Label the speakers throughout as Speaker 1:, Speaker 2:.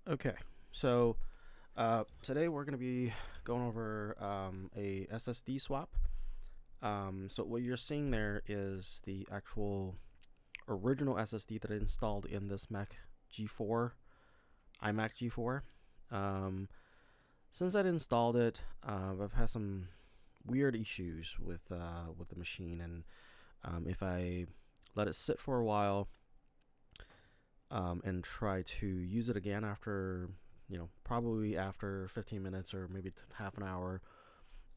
Speaker 1: Okay, so today we're going to be going over a SSD swap. So what you're seeing there is the actual original SSD that I installed in this Mac G4, iMac G4. Um, since I installed it, I've had some weird issues with the machine, and if I let it sit for a while and try to use it again after probably after 15 minutes or maybe half an hour.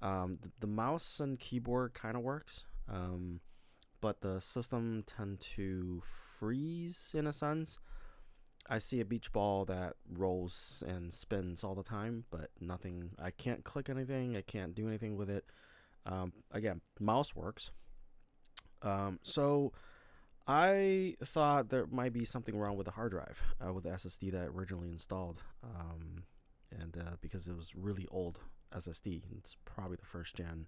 Speaker 1: The mouse and keyboard kind of works, but the system tend to freeze in a sense. I see a beach ball that rolls and spins all the time, but nothing. I can't click anything. I can't do anything with it. Again, mouse works. So I thought there might be something wrong with the hard drive with the SSD that I originally installed, and because it was really old SSD, it's probably the first gen.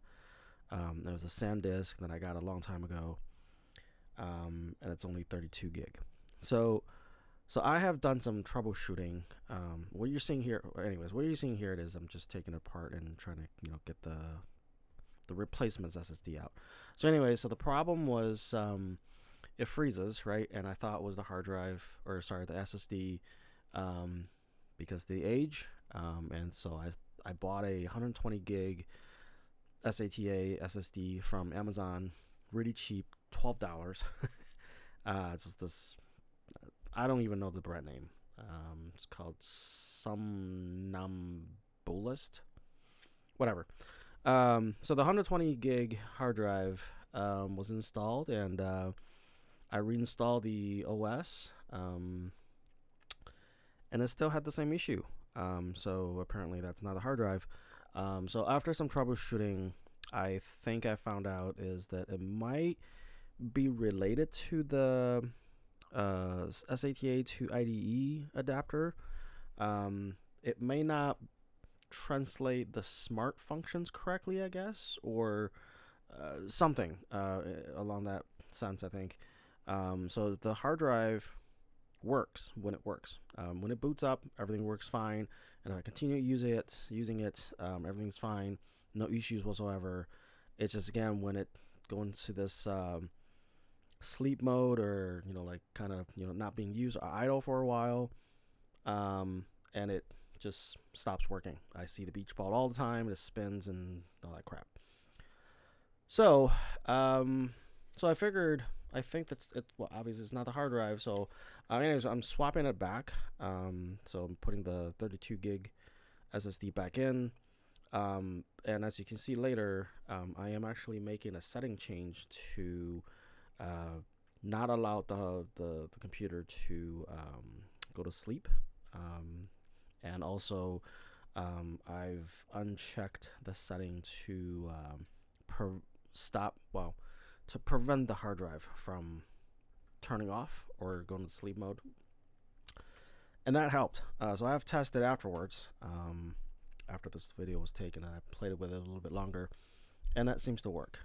Speaker 1: There was a SanDisk that I got a long time ago, and it's only 32 gig. So I have done some troubleshooting. What you're seeing here, anyways, what you're seeing here it is I'm just taking it apart and trying to get the replacements SSD out. So anyway, so the problem was it freezes, right? And I thought it was the hard drive, or sorry, the SSD, because the age. And so I bought a 120 gig SATA SSD from Amazon, really cheap, $12. It's just this. I don't even know the brand name. It's called Somnambulist, whatever. So the 120 gig hard drive was installed, and I reinstalled the OS, and it still had the same issue. So apparently that's not a hard drive. So after some troubleshooting, I think I found out is that it might be related to the SATA2IDE adapter. It may not translate the smart functions correctly, I guess, or something along that sense, I think. So the hard drive works when it works. When it boots up, everything works fine, and if I continue using it, everything's fine, no issues whatsoever. It's just again when it goes into this sleep mode, or like kind of not being used or idle for a while, and it just stops working. I see the beach ball all the time. It spins and all that crap. So, so I figured. I think that's it. Well, obviously it's not the hard drive. So, anyways, I'm swapping it back. So I'm putting the 32 gig SSD back in. And as you can see later, I am actually making a setting change to not allow the computer to go to sleep. And also, I've unchecked the setting to stop. Well, to prevent the hard drive from turning off or going to sleep mode, and that helped. So I have tested afterwards. After this video was taken, I played with it a little bit longer, and that seems to work.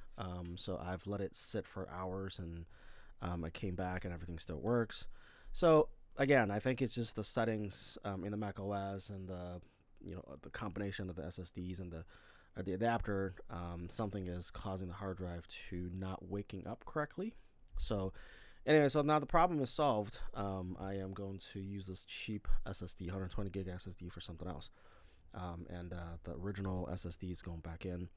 Speaker 1: So I've let it sit for hours, and I came back, and everything still works. So again, I think it's just the settings in the Mac OS and the combination of the SSDs and the adapter. Something is causing the hard drive to not waking up correctly. So anyway, so now the problem is solved. I am going to use this cheap SSD, 120 gig SSD, for something else. And the original SSD is going back in.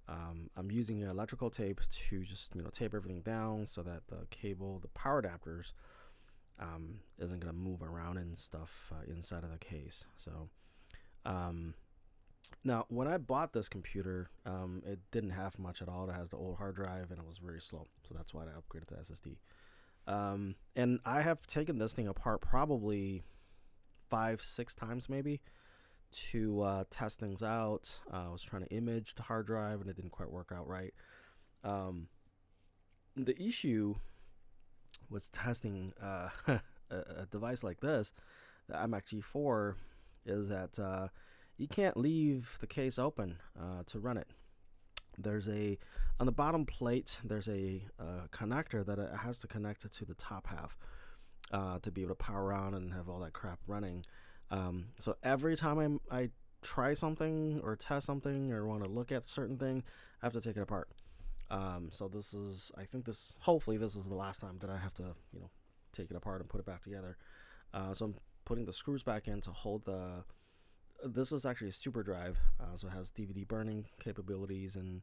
Speaker 1: I'm using electrical tape to just tape everything down so that the cable, the power adapters, isn't going to move around and stuff inside of the case. So now when I bought this computer, it didn't have much at all. It has the old hard drive, and it was very slow. So that's why I upgraded to SSD. And I have taken this thing apart probably 5-6 times maybe to test things out. I was trying to image the hard drive, and it didn't quite work out right. The issue was testing a device like this, the iMac G4, is that you can't leave the case open to run it. There's on the bottom plate, there's a connector that it has to connect it to the top half to be able to power on and have all that crap running. So every time I try something or test something or want to look at certain thing, I have to take it apart. So this is, I think this, hopefully this is the last time that I have to, take it apart and put it back together. So I'm putting the screws back in to hold the. This is actually a super drive, so it has DVD burning capabilities, and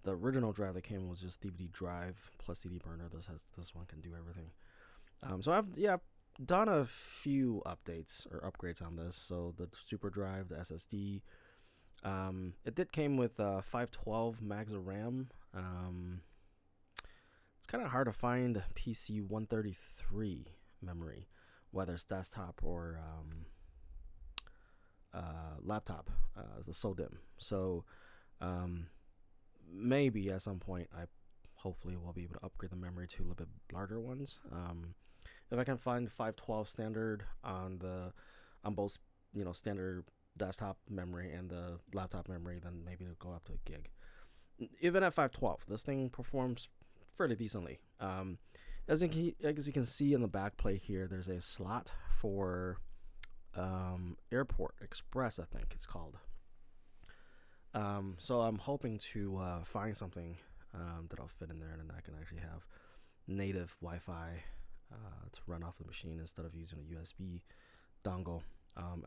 Speaker 1: the original drive that came was just DVD drive plus CD burner. This one can do everything. So I've done a few updates or upgrades on this. So the super drive, the SSD, it did came with 512 megs of RAM. It's kind of hard to find PC 133 memory, whether it's desktop or laptop. The SODIMM. So maybe at some point I hopefully will be able to upgrade the memory to a little bit larger ones. If I can find 512 standard on both standard desktop memory and the laptop memory, then maybe it'll go up to a gig. Even at 512, this thing performs fairly decently. As you can see in the back plate here, there's a slot for Airport Express, I think it's called. So I'm hoping to find something that I'll fit in there, and then I can actually have native Wi-Fi to run off the machine instead of using a USB dongle.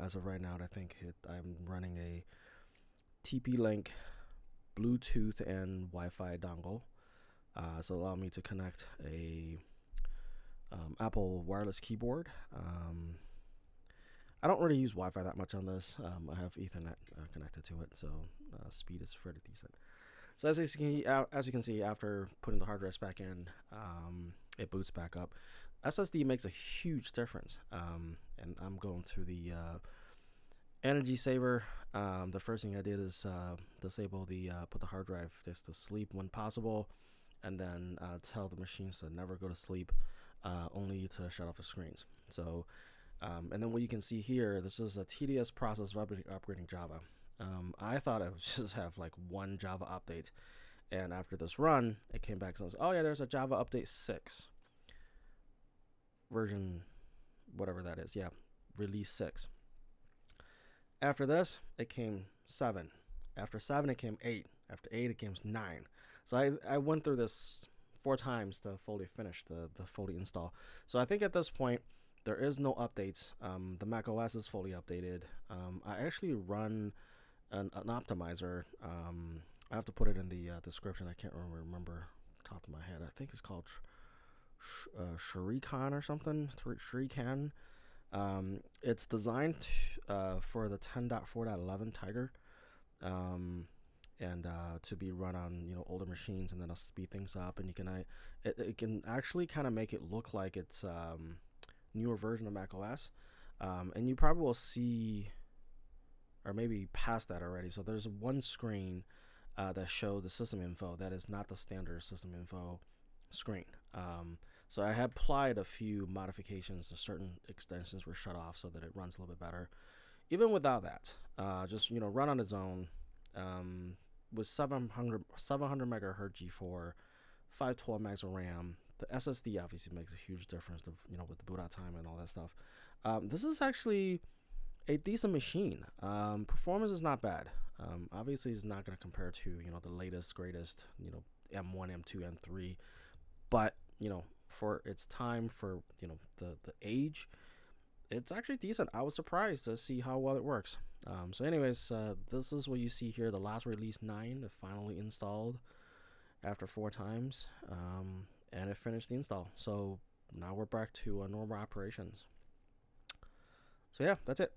Speaker 1: As of right now, I think I'm running a TP-Link Bluetooth and Wi-Fi dongle. So allow me to connect a Apple wireless keyboard. I don't really use Wi-Fi that much on this. I have Ethernet connected to it, so speed is fairly decent. So as you can see, after putting the hard drive back in, it boots back up. SSD makes a huge difference, and I'm going through the energy saver. The first thing I did is disable put the hard drive just to sleep when possible, and then tell the machines to never go to sleep, only to shut off the screens. So, and then what you can see here, this is a tedious process of upgrading Java. I thought I would just have like one Java update, and after this run, it came back and says, "Oh yeah, there's a Java update 6 version, whatever that is. Yeah, release 6." After this, it came 7. After 7, it came 8. After 8, it came 9. So I went through this 4 times to fully finish the fully install. So I think at this point, there is no updates. The Mac OS is fully updated. I actually run an optimizer. I have to put it in the description. I can't remember top of my head. I think it's called Shurikan or something. Shurikan. It's designed for the 10.4.11 Tiger, and to be run on older machines, and then I'll speed things up, and it can actually kind of make it look like it's newer version of Mac OS, and you probably will see, or maybe past that already. So there's one screen that showed the system info that is not the standard system info screen. So I had applied a few modifications to certain extensions were shut off so that it runs a little bit better. Even without that, just run on its own, with 700 megahertz G4, 512 megs of RAM. The SSD obviously makes a huge difference, with the boot out time and all that stuff. This is actually a decent machine. Performance is not bad. Obviously, it's not going to compare to the latest, greatest, M1, M2, M3, but for its time, for the age, it's actually decent. I was surprised to see how well it works. So anyways, this is what you see here. The last release 9, it finally installed after 4 times, and it finished the install. So now we're back to normal operations. So yeah, that's it.